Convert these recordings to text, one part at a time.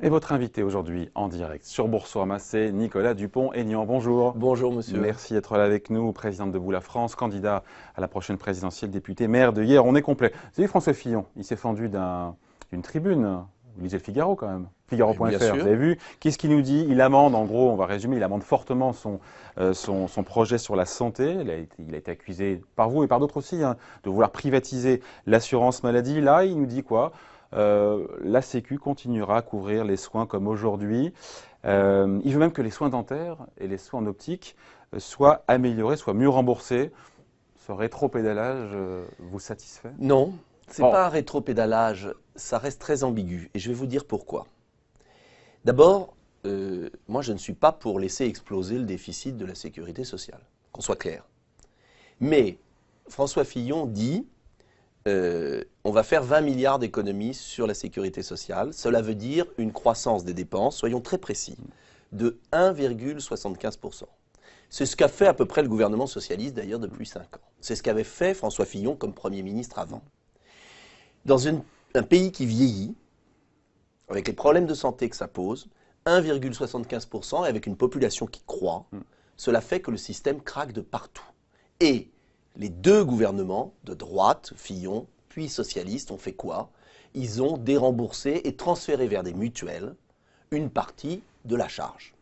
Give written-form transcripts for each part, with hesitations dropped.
Et votre invité aujourd'hui en direct sur Boursorama, c'est Nicolas Dupont-Aignan. Bonjour. Bonjour monsieur. Merci d'être là avec nous, président de Debout la France, candidat à la prochaine présidentielle, député, maire de hier. On est complet. Vous avez vu François Fillon, il s'est fendu d'une tribune. Vous lisez le Figaro quand même, Figaro.fr, vous avez vu. Qu'est-ce qu'il nous dit? Il amende, en gros, on va résumer, il amende fortement son projet sur la santé. Il a été accusé par vous et par d'autres aussi de vouloir privatiser l'assurance maladie. Là, il nous dit quoi? La Sécu continuera à couvrir les soins comme aujourd'hui. Il veut même que les soins dentaires et les soins en optique soient améliorés, soient mieux remboursés. Ce rétropédalage vous satisfait? Non, ce n'est pas un rétropédalage, ça reste très ambigu. Et je vais vous dire pourquoi. D'abord, moi je ne suis pas pour laisser exploser le déficit de la sécurité sociale, qu'on soit clair. Mais François Fillon dit on va faire 20 milliards d'économies sur la sécurité sociale. Cela veut dire une croissance des dépenses, soyons très précis, de 1,75%. C'est ce qu'a fait à peu près le gouvernement socialiste d'ailleurs depuis 5 ans. C'est ce qu'avait fait François Fillon comme Premier ministre avant. Dans un pays qui vieillit, avec les problèmes de santé que ça pose, 1,75% et avec une population qui croît, cela fait que le système craque de partout. Et les deux gouvernements de droite, Fillon, puis socialistes, ont fait quoi? Ils ont déremboursé et transféré vers des mutuelles une partie de la charge.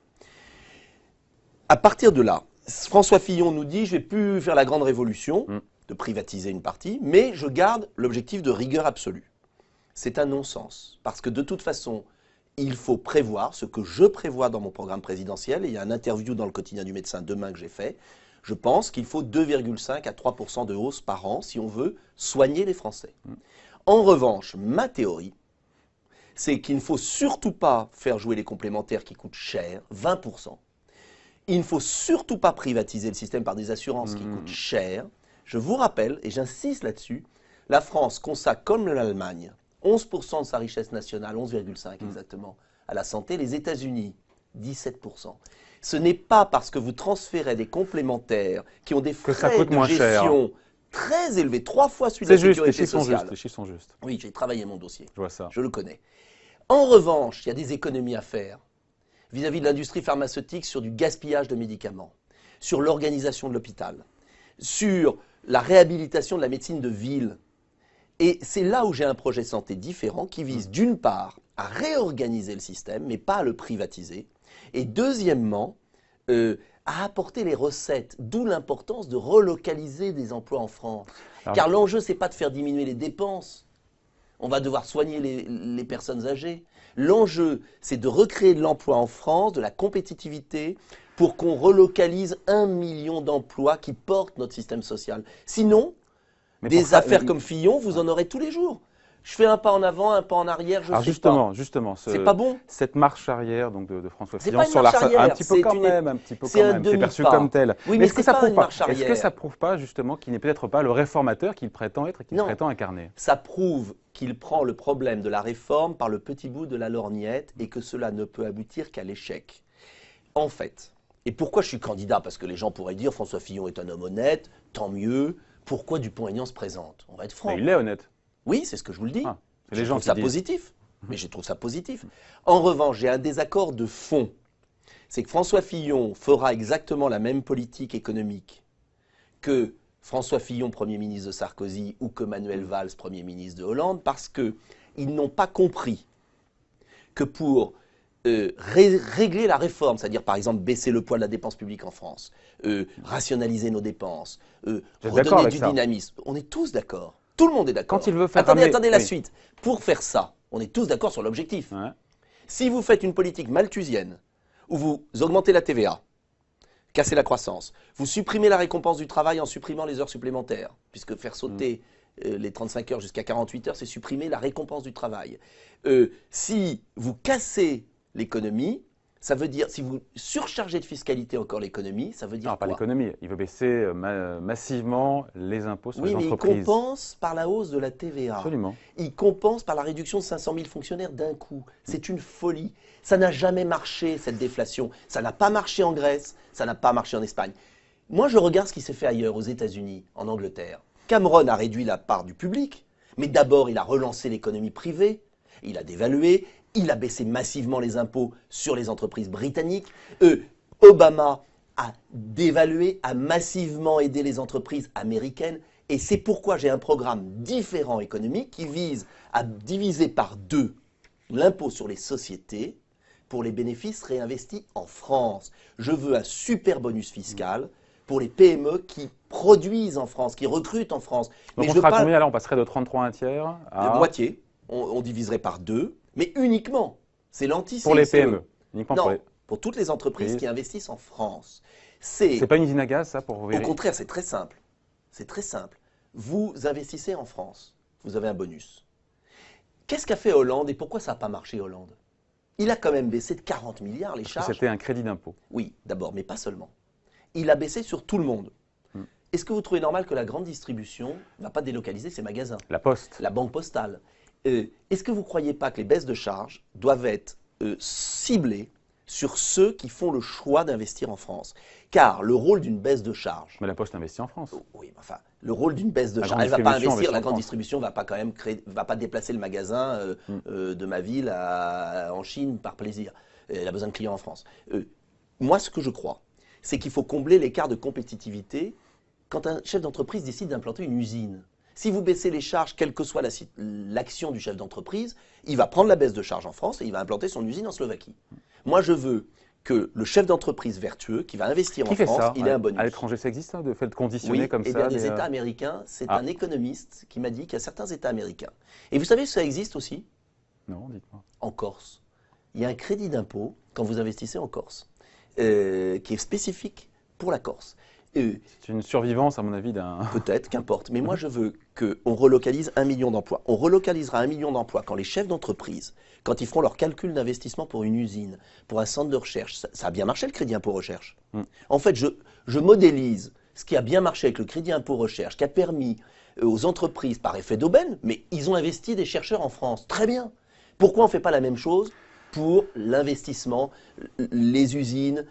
À partir de là, François Fillon nous dit « je ne vais plus faire la grande révolution de privatiser une partie, mais je garde l'objectif de rigueur absolue ». C'est un non-sens, parce que de toute façon, il faut prévoir ce que je prévois dans mon programme présidentiel, et il y a une interview dans le quotidien du médecin demain que j'ai fait. Je pense qu'il faut 2,5 à 3% de hausse par an si on veut soigner les Français. En revanche, ma théorie, c'est qu'il ne faut surtout pas faire jouer les complémentaires qui coûtent cher, 20%. Il ne faut surtout pas privatiser le système par des assurances qui coûtent cher. Je vous rappelle, et j'insiste là-dessus, la France consacre, comme l'Allemagne, 11% de sa richesse nationale, 11,5 exactement, à la santé. Les États-Unis, 17%. Ce n'est pas parce que vous transférez des complémentaires qui ont des frais de gestion très élevés, 3 fois celui de la sécurité sociale. Les chiffres sont justes. Oui, j'ai travaillé mon dossier. Je vois ça. Je le connais. En revanche, il y a des économies à faire vis-à-vis de l'industrie pharmaceutique sur du gaspillage de médicaments, sur l'organisation de l'hôpital, sur la réhabilitation de la médecine de ville. Et c'est là où j'ai un projet santé différent qui vise d'une part à réorganiser le système, mais pas à le privatiser, et deuxièmement, à apporter les recettes, d'où l'importance de relocaliser des emplois en France. Car l'enjeu, ce n'est pas de faire diminuer les dépenses. On va devoir soigner les personnes âgées. L'enjeu, c'est de recréer de l'emploi en France, de la compétitivité, pour qu'on relocalise 1 million d'emplois qui portent notre système social. Sinon, des affaires comme Fillon, vous en aurez tous les jours. Je fais un pas en avant, un pas en arrière, je ne sais pas. Justement, c'est pas bon. Cette marche arrière donc de François Fillon pas une marche arrière, un petit peu quand même, c'est perçu comme tel. Oui, mais est-ce que ça prouve pas justement qu'il n'est peut-être pas le réformateur qu'il prétend être et qu'il prétend incarner? Ça prouve qu'il prend le problème de la réforme par le petit bout de la lorgnette et que cela ne peut aboutir qu'à l'échec. En fait, et pourquoi je suis candidat? Parce que les gens pourraient dire François Fillon est un homme honnête, tant mieux. Pourquoi Dupont-Aignan se présente? On va être franc. Mais il est honnête. Oui, c'est ce que je vous le dis. Je trouve ça positif. Mais je trouve ça positif. En revanche, j'ai un désaccord de fond. C'est que François Fillon fera exactement la même politique économique que François Fillon, Premier ministre de Sarkozy, ou que Manuel Valls, Premier ministre de Hollande, parce qu'ils n'ont pas compris que pour régler la réforme, c'est-à-dire par exemple baisser le poids de la dépense publique en France, rationaliser nos dépenses, redonner du dynamisme, on est tous d'accord. Tout le monde est d'accord. Quand il veut faire attendez la suite. Pour faire ça, on est tous d'accord sur l'objectif. Ouais. Si vous faites une politique malthusienne, où vous augmentez la TVA, cassez la croissance, vous supprimez la récompense du travail en supprimant les heures supplémentaires, puisque faire sauter les 35 heures jusqu'à 48 heures, c'est supprimer la récompense du travail. Si vous cassez l'économie, ça veut dire, si vous surchargez de fiscalité encore l'économie, ça veut dire non, quoi? Pas l'économie, il veut baisser massivement les impôts sur les entreprises. Oui, mais il compense par la hausse de la TVA. Absolument. Il compense par la réduction de 500 000 fonctionnaires d'un coup. C'est une folie. Ça n'a jamais marché, cette déflation. Ça n'a pas marché en Grèce, ça n'a pas marché en Espagne. Moi, je regarde ce qui s'est fait ailleurs, aux États-Unis, en Angleterre. Cameron a réduit la part du public, mais d'abord, il a relancé l'économie privée. il a dévalué, il a baissé massivement les impôts sur les entreprises britanniques. Obama a dévalué, a massivement aidé les entreprises américaines. Et c'est pourquoi j'ai un programme différent économique qui vise à diviser par 2 l'impôt sur les sociétés pour les bénéfices réinvestis en France. Je veux un super bonus fiscal pour les PME qui produisent en France, qui recrutent en France. Donc on sera combien là? On passerait de 33 un tiers à... De moitié. On diviserait par 2, mais uniquement. C'est l'anti-CICE. Pour les PME. Uniquement non, pour toutes les entreprises qui investissent en France. C'est pas une usine à gaz, ça, pour vous? Au contraire, c'est très simple. C'est très simple. Vous investissez en France, vous avez un bonus. Qu'est-ce qu'a fait Hollande et pourquoi ça n'a pas marché, Hollande? Il a quand même baissé de 40 milliards les charges. C'était un crédit d'impôt. Oui, d'abord, mais pas seulement. Il a baissé sur tout le monde. Est-ce que vous trouvez normal que la grande distribution ne va pas délocaliser ses magasins? La Poste. La banque postale. Est-ce que vous ne croyez pas que les baisses de charges doivent être ciblées sur ceux qui font le choix d'investir en France? Car le rôle d'une baisse de charge... Mais la Poste investit en France. Oui, enfin, le rôle d'une baisse de charge... Elle ne va pas investir, la grande distribution ne va pas quand même va pas déplacer le magasin de ma ville en Chine par plaisir. Elle a besoin de clients en France. Moi, ce que je crois, c'est qu'il faut combler l'écart de compétitivité quand un chef d'entreprise décide d'implanter une usine. Si vous baissez les charges, quelle que soit l'action du chef d'entreprise, il va prendre la baisse de charge en France et il va implanter son usine en Slovaquie. Moi, je veux que le chef d'entreprise vertueux qui va investir en France, il ait un bonus. À l'étranger, ça existe, de fait conditionner comme ça? Oui, des États américains, c'est un économiste qui m'a dit qu'il y a certains États américains. Et vous savez que ça existe aussi? Non, dites-moi. En Corse. Il y a un crédit d'impôt quand vous investissez en Corse, qui est spécifique pour la Corse. C'est une survivance, à mon avis, d'un... Peut-être, qu'importe. Mais moi, je veux qu'on relocalise 1 million d'emplois. On relocalisera 1 million d'emplois quand les chefs d'entreprise, quand ils feront leur calcul d'investissement pour une usine, pour un centre de recherche, ça a bien marché le crédit impôt recherche. En fait, je modélise ce qui a bien marché avec le crédit impôt recherche, qui a permis aux entreprises, par effet d'aubaine, mais ils ont investi des chercheurs en France. Très bien. Pourquoi on ne fait pas la même chose pour l'investissement, les usines,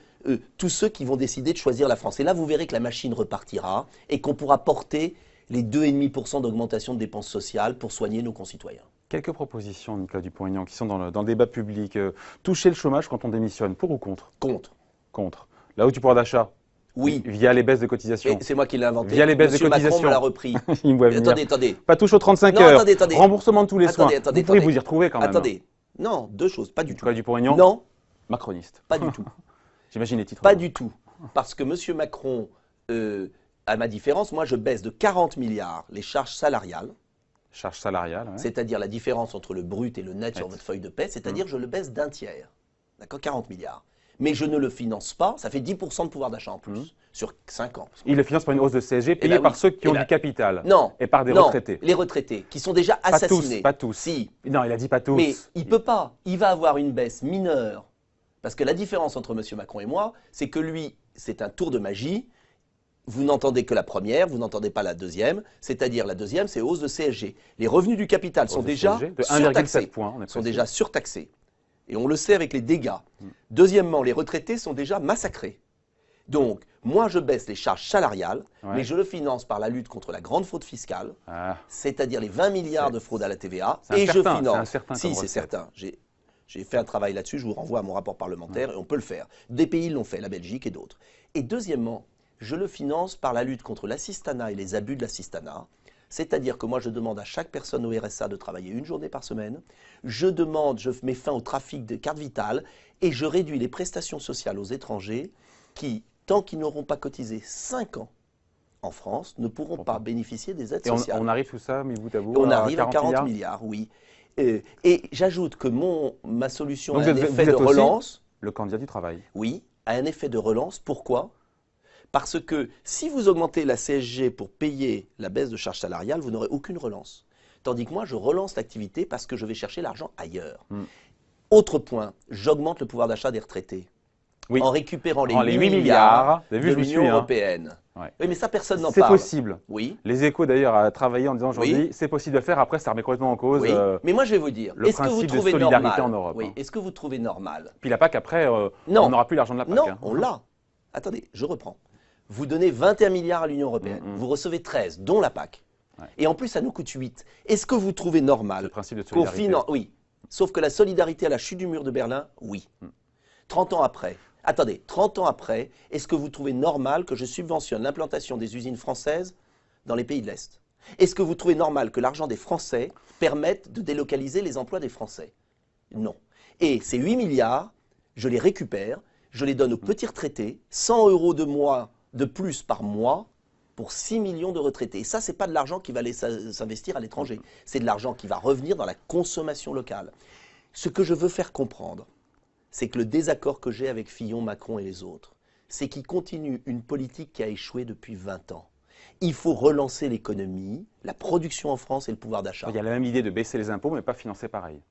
tous ceux qui vont décider de choisir la France? Et là, vous verrez que la machine repartira et qu'on pourra porter les 2,5% d'augmentation de dépenses sociales pour soigner nos concitoyens. Quelques propositions, Nicolas Dupont-Aignan, qui sont dans le débat public. Toucher le chômage quand on démissionne, pour ou contre? Contre. Contre. La hausse du pouvoir d'achat? Oui. Via les baisses de cotisation? C'est moi qui l'ai inventé. Via les baisses Monsieur de cotisation. Macron me l'a repris. Il me voit venir. Attendez. Pas touche aux 35 heures. Attendez. Remboursement de tous les soins. Vous pourriez vous y retrouver quand même. Attendez. Non, 2 choses. Pas du tout. Nicolas Dupont-Aignan? Non. Macroniste? Pas du tout. J'imagine les titres. Pas du tout. Parce que M. Macron, à ma différence, moi je baisse de 40 milliards les charges salariales. Charges salariales, ouais. C'est-à-dire la différence entre le brut et le net sur votre feuille de paie, c'est-à-dire je le baisse d'un tiers. D'accord, 40 milliards. Mais je ne le finance pas, ça fait 10% de pouvoir d'achat en plus, sur 5 ans. Il le finance par une hausse de CSG payée par ceux qui ont du capital. Non. Et par des retraités. Les retraités, qui sont déjà assassinés. Pas tous. Si. Non, il a dit pas tous. Mais il ne peut pas. Il va avoir une baisse mineure. Parce que la différence entre M. Macron et moi, c'est que lui, c'est un tour de magie. Vous n'entendez que la première, vous n'entendez pas la deuxième. C'est-à-dire la deuxième, c'est hausse de CSG. Les revenus du capital sont déjà surtaxés. Sont déjà surtaxés. Et on le sait avec les dégâts. Deuxièmement, les retraités sont déjà massacrés. Donc, moi, je baisse les charges salariales, mais je le finance par la lutte contre la grande fraude fiscale, c'est-à-dire les 20 milliards de fraude à la TVA. Et je finance. Si, c'est certain. J'ai fait un travail là-dessus, je vous renvoie à mon rapport parlementaire, et on peut le faire. Des pays l'ont fait, la Belgique et d'autres. Et deuxièmement, je le finance par la lutte contre l'assistanat et les abus de l'assistanat. C'est-à-dire que moi, je demande à chaque personne au RSA de travailler 1 journée par semaine. Je mets fin au trafic de cartes vitales et je réduis les prestations sociales aux étrangers qui, tant qu'ils n'auront pas cotisé 5 ans en France, ne pourront pas bénéficier des aides sociales. On arrive tout ça, mis bout à bout, on arrive à 40 milliards, oui. Et j'ajoute que ma solution a un effet de relance. Le candidat du travail. Oui, a un effet de relance. Pourquoi ? Parce que si vous augmentez la CSG pour payer la baisse de charges salariales, vous n'aurez aucune relance. Tandis que moi, je relance l'activité parce que je vais chercher l'argent ailleurs. Autre point, j'augmente le pouvoir d'achat des retraités. En récupérant les 8 milliards de l'Union européenne. Oui, mais ça, personne n'en parle. C'est possible. Oui. Les Échos, d'ailleurs, a travaillé en disant aujourd'hui, c'est possible de le faire. Après, ça remet complètement en cause mais moi, je vais vous dire, le principe de solidarité en Europe. Est-ce que vous trouvez normal? Puis la PAC, après, on n'aura plus l'argent de la PAC. Non, on l'a. Attendez, je reprends. Vous donnez 21 milliards à l'Union européenne. Vous recevez 13, dont la PAC. Et en plus, ça nous coûte 8. Est-ce que vous trouvez normal le principe de solidarité. Oui. Sauf que la solidarité à la chute du mur de Berlin, oui. 30 ans après, attendez, 30 ans après, est-ce que vous trouvez normal que je subventionne l'implantation des usines françaises dans les pays de l'Est? Est-ce que vous trouvez normal que l'argent des Français permette de délocaliser les emplois des Français? Non. Et ces 8 milliards, je les récupère, je les donne aux petits retraités, 100 € de plus par mois pour 6 millions de retraités. Et ça, ce n'est pas de l'argent qui va aller s'investir à l'étranger. C'est de l'argent qui va revenir dans la consommation locale. Ce que je veux faire comprendre, c'est que le désaccord que j'ai avec Fillon, Macron et les autres, c'est qu'ils continuent une politique qui a échoué depuis 20 ans. Il faut relancer l'économie, la production en France et le pouvoir d'achat. Il y a la même idée de baisser les impôts, mais pas financer pareil.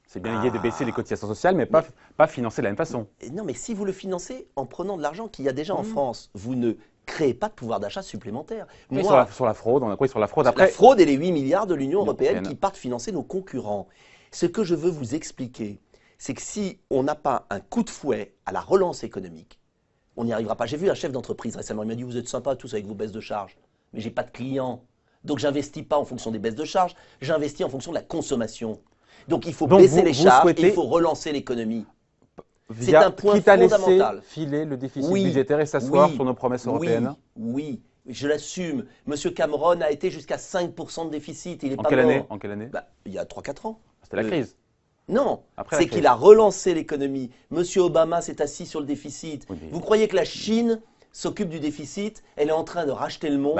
C'est bien l'idée de baisser les cotisations sociales, mais pas financer de la même façon. Non, mais si vous le financez en prenant de l'argent qu'il y a déjà en France, vous ne créez pas de pouvoir d'achat supplémentaire. Oui, sur la fraude, on a quoi sur la fraude après? La fraude et les 8 milliards de l'Union européenne qui partent financer nos concurrents. Ce que je veux vous expliquer, c'est que si on n'a pas un coup de fouet à la relance économique, on n'y arrivera pas. J'ai vu un chef d'entreprise récemment, il m'a dit « Vous êtes sympas tous avec vos baisses de charges, mais j'ai pas de clients. Donc j'investis pas en fonction des baisses de charges, j'investis en fonction de la consommation. Donc il faut baisser les charges et il faut relancer l'économie. » C'est un point fondamental. Filer le déficit budgétaire et s'asseoir sur nos promesses européennes. Oui, je l'assume. Monsieur Cameron a été jusqu'à 5% de déficit. Il est pas mort. En quelle année? Il y a 3-4 ans. C'était la crise. Non, c'est qu'il a relancé l'économie. Monsieur Obama s'est assis sur le déficit. Oui, mais... Vous croyez que la Chine s'occupe du déficit? Elle est en train de racheter le monde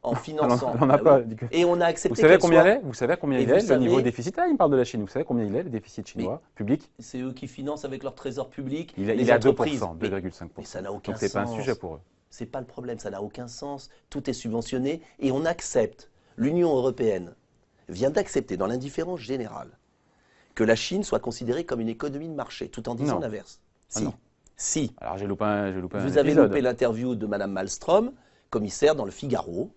en finançant. On n'a pas. Et on a accepté. Vous savez combien il est? Vous savez combien il est le niveau de déficit? Il me parle de la Chine. Vous savez combien il est le déficit chinois public? C'est eux qui financent avec leur trésor public. Il est à 2%, 2,5%. Mais ça n'a aucun sens. Donc c'est pas un sujet pour eux. C'est pas le problème, ça n'a aucun sens. Tout est subventionné et on accepte. L'Union européenne vient d'accepter dans l'indifférence générale que la Chine soit considérée comme une économie de marché, tout en disant l'inverse. Si. Si. Alors j'ai loupé un Vous avez loupé l'interview de Mme Malmström, commissaire dans le Figaro.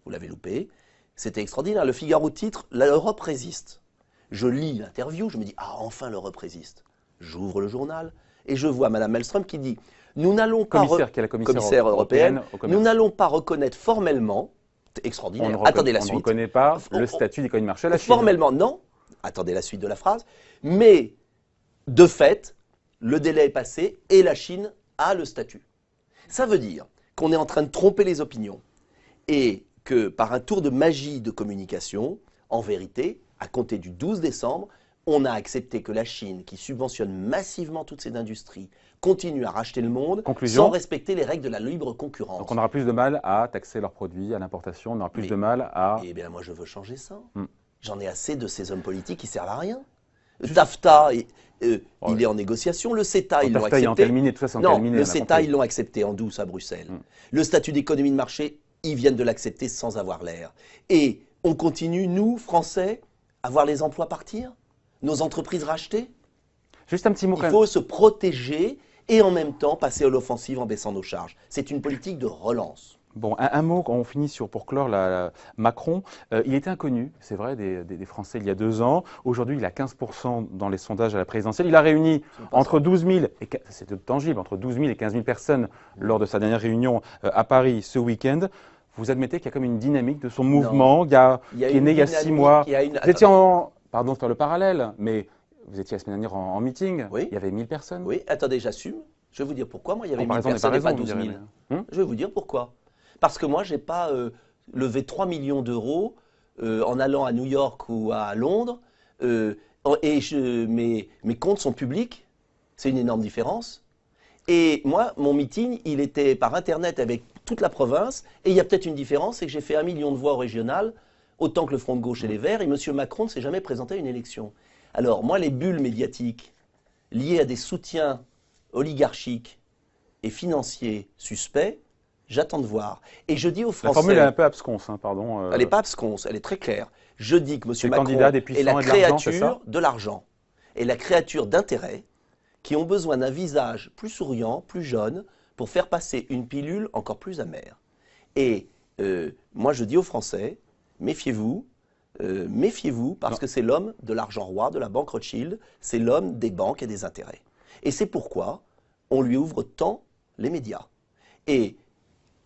Vous l'avez loupé. C'était extraordinaire. Le Figaro titre « L'Europe résiste ». Je lis l'interview, je me dis « Ah, enfin l'Europe résiste ». J'ouvre le journal et je vois Mme Malmström qui dit « Nous n'allons pas… » Commissaire européenne. Nous n'allons pas reconnaître formellement… Extraordinaire. Attendez la suite. On ne reconnaît pas le statut d'économie de marché à la Chine. Formellement, non. Attendez la suite de la phrase. Mais, de fait, le délai est passé et la Chine a le statut. Ça veut dire qu'on est en train de tromper les opinions et que par un tour de magie de communication, en vérité, à compter du 12 décembre, on a accepté que la Chine, qui subventionne massivement toutes ces industries, continue à racheter le monde sans respecter les règles de la libre concurrence. Donc on aura plus de mal à taxer leurs produits à l'importation, on aura plus de mal à… Eh bien moi je veux changer ça. J'en ai assez de ces hommes politiques qui servent à rien. TAFTA, il est en négociation. Le CETA, ils l'ont accepté. Non, le CETA, ils l'ont accepté en douce à Bruxelles. Le statut d'économie de marché, ils viennent de l'accepter sans avoir l'air. Et on continue, nous, Français, à voir les emplois partir, nos entreprises rachetées. Juste un petit mot. Il faut se protéger et en même temps passer à l'offensive en baissant nos charges. C'est une politique de relance. Bon, un mot, on finit pour clore Macron. Il était inconnu, c'est vrai, des Français il y a 2 ans. Aujourd'hui, il a 15% dans les sondages à la présidentielle. Il a réuni entre 12 000, c'est tangible, entre 12 000 et 15 000 personnes lors de sa dernière réunion à Paris ce week-end. Vous admettez qu'il y a comme une dynamique de son mouvement qui est né il y a 6 mois. Vous étiez pardon de faire le parallèle, mais vous étiez la semaine dernière en meeting. Oui. Il y avait 1000 personnes. Oui, attendez, j'assume. Je vais vous dire pourquoi. Moi, il y avait 1000 personnes et pas 12 000. Je vais vous dire pourquoi. Parce que moi, je n'ai pas levé 3 millions d'euros en allant à New York ou à Londres. Et mes comptes sont publics. C'est une énorme différence. Et moi, mon meeting, il était par Internet avec toute la province. Et il y a peut-être une différence, c'est que j'ai fait 1 million de voix au régional, autant que le Front de gauche et les Verts. Et M. Macron ne s'est jamais présenté à une élection. Alors, moi, les bulles médiatiques liées à des soutiens oligarchiques et financiers suspects, j'attends de voir. Et je dis aux Français… La formule est un peu absconce, hein, pardon. Elle n'est pas absconce, elle est très claire. Je dis que M. Macron est la créature de l'argent et la créature d'intérêt qui ont besoin d'un visage plus souriant, plus jeune, pour faire passer une pilule encore plus amère. Et moi, je dis aux Français, méfiez-vous, parce que c'est l'homme de l'argent roi, de la banque Rothschild, c'est l'homme des banques et des intérêts. Et c'est pourquoi on lui ouvre tant les médias. Et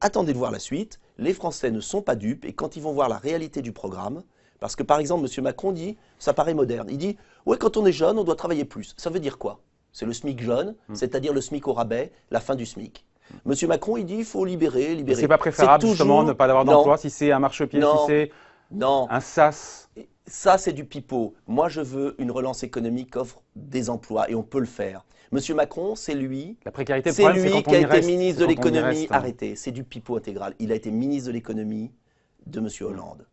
attendez de voir la suite, les Français ne sont pas dupes et quand ils vont voir la réalité du programme, Parce que par exemple, M. Macron dit, ça paraît moderne, il dit, ouais, quand on est jeune, on doit travailler plus. Ça veut dire quoi? C'est le SMIC jeune, c'est-à-dire le SMIC au rabais, la fin du SMIC. M. Macron, il dit, il faut libérer. C'est pas préférable justement de ne pas avoir d'emploi si c'est un marchepied, si c'est un sas? Ça, c'est du pipeau. Moi, je veux une relance économique qui offre des emplois et on peut le faire. Monsieur Macron, c'est lui. La précarité, c'est lui qui a été ministre de l'économie. Arrêtez, c'est du pipeau intégral. Il a été ministre de l'économie de Monsieur Hollande.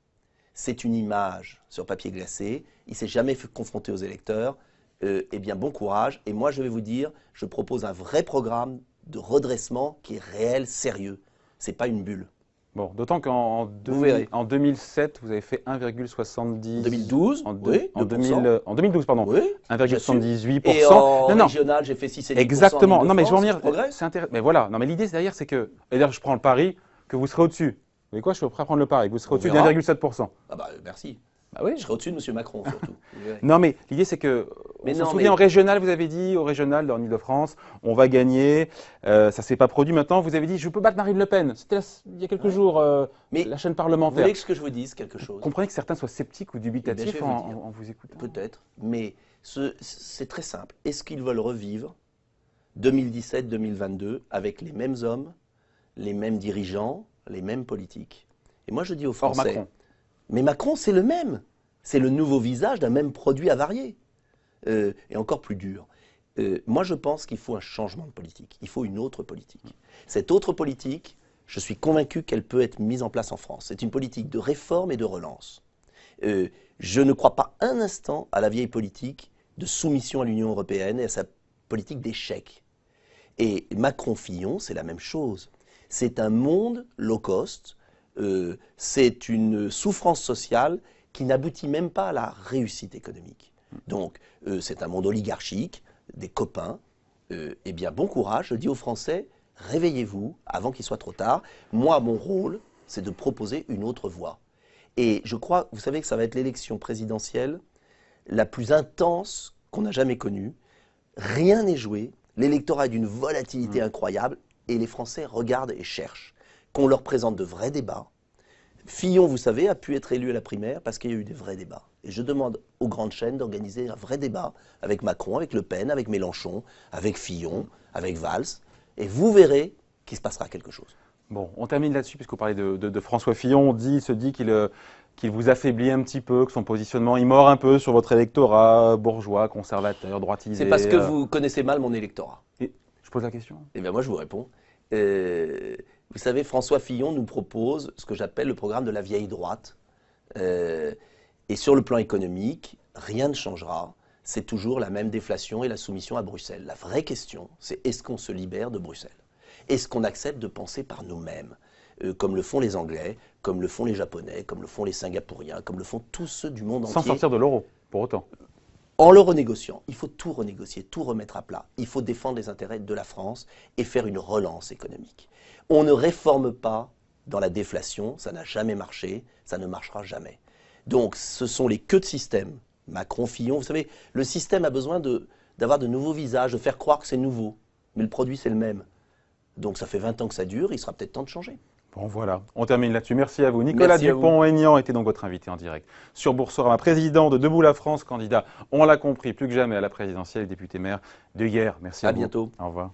C'est une image sur papier glacé. Il ne s'est jamais fait confronter aux électeurs. Eh bien, bon courage. Et moi, je vais vous dire, je propose un vrai programme de redressement qui est réel, sérieux. Ce n'est pas une bulle. Bon, d'autant qu'en 2007, vous avez fait 1,70. 2012, oui, en 2012, pardon. Oui, 1,78%. Et en régional, j'ai fait 6,5%. Exactement. Non, mais je veux en venir. C'est intéressant. Mais voilà. Non, mais l'idée derrière, c'est que. Et d'ailleurs, je prends le pari que vous serez au-dessus. Vous voyez quoi? Je suis prêt à prendre le pari. Vous serez au-dessus d'1,7%. Ah bah merci. Bah oui. Je serai au-dessus de M. Macron, surtout. Non, mais l'idée, c'est que. On se souvient, en régional, vous avez dit, au régional, en Ile-de-France, on va gagner. Ça ne s'est pas produit. Maintenant, vous avez dit, je peux battre Marine Le Pen. C'était il y a quelques jours, mais la chaîne parlementaire. Vous voulez que je vous dise quelque chose? Vous comprenez que certains soient sceptiques ou dubitatifs en vous écoutant? Peut-être. Mais c'est très simple. Est-ce qu'ils veulent revivre 2017-2022 avec les mêmes hommes, les mêmes dirigeants, les mêmes politiques? Et moi, je dis aux Français. Macron. Mais Macron, c'est le même. C'est le nouveau visage d'un même produit avarié. Et encore plus dur. Moi, je pense qu'il faut un changement de politique. Il faut une autre politique. Cette autre politique, je suis convaincu qu'elle peut être mise en place en France. C'est une politique de réforme et de relance. Je ne crois pas un instant à la vieille politique de soumission à l'Union européenne et à sa politique d'échec. Et Macron-Fillon, c'est la même chose. C'est un monde low cost. C'est une souffrance sociale qui n'aboutit même pas à la réussite économique. Donc, c'est un monde oligarchique, des copains. Eh bien, bon courage, je dis aux Français, réveillez-vous avant qu'il soit trop tard. Moi, mon rôle, c'est de proposer une autre voie. Et je crois, vous savez que ça va être l'élection présidentielle la plus intense qu'on a jamais connue. Rien n'est joué, l'électorat est d'une volatilité incroyable, et les Français regardent et cherchent qu'on leur présente de vrais débats. Fillon, vous savez, a pu être élu à la primaire parce qu'il y a eu des vrais débats. Et je demande aux grandes chaînes d'organiser un vrai débat avec Macron, avec Le Pen, avec Mélenchon, avec Fillon, avec Valls. Et vous verrez qu'il se passera quelque chose. Bon, on termine là-dessus puisque vous parlez de François Fillon. Il se dit qu'il vous affaiblit un petit peu, que son positionnement, il mord un peu sur votre électorat bourgeois, conservateur, droitisé. C'est parce que vous connaissez mal mon électorat. Et je pose la question. Eh bien, moi, je vous réponds. Vous savez, François Fillon nous propose ce que j'appelle le programme de la vieille droite. Et sur le plan économique, rien ne changera. C'est toujours la même déflation et la soumission à Bruxelles. La vraie question, c'est est-ce qu'on se libère de Bruxelles? Est-ce qu'on accepte de penser par nous-mêmes, comme le font les Anglais, comme le font les Japonais, comme le font les Singapouriens, comme le font tous ceux du monde entier? Sans sortir de l'euro, pour autant. En le renégociant, il faut tout renégocier, tout remettre à plat. Il faut défendre les intérêts de la France et faire une relance économique. On ne réforme pas dans la déflation, ça n'a jamais marché, ça ne marchera jamais. Donc ce sont les queues de système. Macron, Fillon, vous savez, le système a besoin d'avoir de nouveaux visages, de faire croire que c'est nouveau. Mais le produit, c'est le même. Donc ça fait 20 ans que ça dure, il sera peut-être temps de changer. Bon voilà, on termine là-dessus. Merci à vous. Nicolas Dupont-Aignan était donc votre invité en direct sur Boursorama, président de Debout la France, candidat, on l'a compris, plus que jamais à la présidentielle, député maire de hier. Merci à vous. À bientôt. Au revoir.